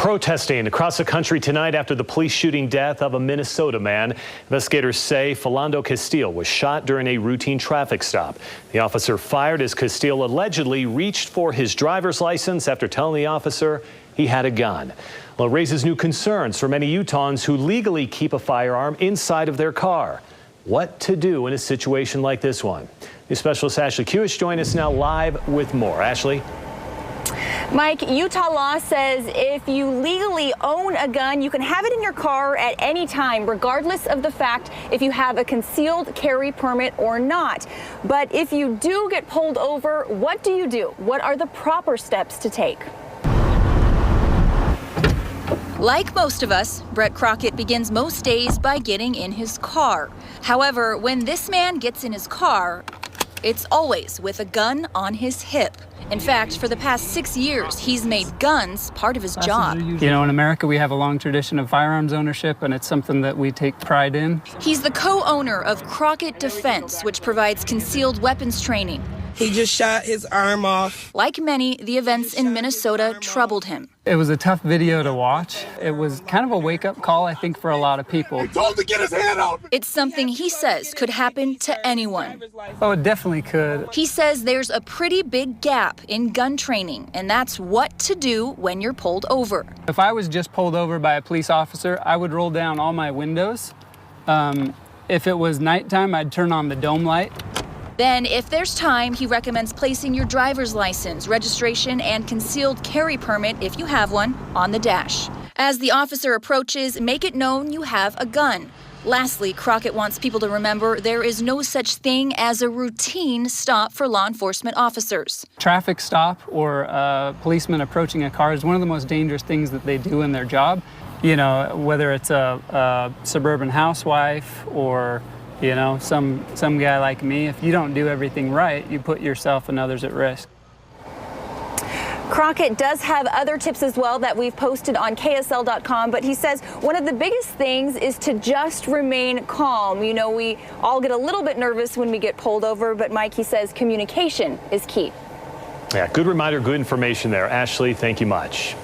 Protesting across the country tonight after the police shooting death of a Minnesota man. Investigators say Philando Castile was shot during a routine traffic stop. The officer fired as Castile allegedly reached for his driver's license after telling the officer he had a gun. Well, it raises new concerns for many Utahns who legally keep a firearm inside of their car. What to do in a situation like this one? News specialist Ashley Kuish joins us now live with more. Ashley? Mike, Utah law says if you legally own a gun, you can have it in your car at any time, regardless of the fact if you have a concealed carry permit or not. But if you do get pulled over, what do you do? What are the proper steps to take? Like most of us, Brett Crockett begins most days by getting in his car. However, when this man gets in his car, it's always with a gun on his hip. In fact, for the past 6 years, he's made guns part of his job. You know, in America, we have a long tradition of firearms ownership, and it's something that we take pride in. He's the co-owner of Crockett Defense, which provides concealed weapons training. He just shot his arm off. Like many, the events in Minnesota troubled him. It was a tough video to watch. It was kind of a wake-up call, I think, for a lot of people. He told to get his hand out. It's something he says could happen to anyone. Oh, it definitely could. He says there's a pretty big gap in gun training, and that's what to do when you're pulled over. If I was just pulled over by a police officer, I would roll down all my windows. If it was nighttime, I'd turn on the dome light. Then, if there's time, he recommends placing your driver's license, registration, and concealed carry permit, if you have one, on the dash. As the officer approaches, make it known you have a gun. Lastly, Crockett wants people to remember there is no such thing as a routine stop for law enforcement officers. Traffic stop or a policeman approaching a car is one of the most dangerous things that they do in their job. You know, whether it's a suburban housewife or you know, some guy like me, if you don't do everything right, you put yourself and others at risk. Crockett does have other tips as well that we've posted on KSL.com, but he says one of the biggest things is to just remain calm. You know, we all get a little bit nervous when we get pulled over, but Mike, he says communication is key. Yeah, good reminder, good information there. Ashley, thank you much.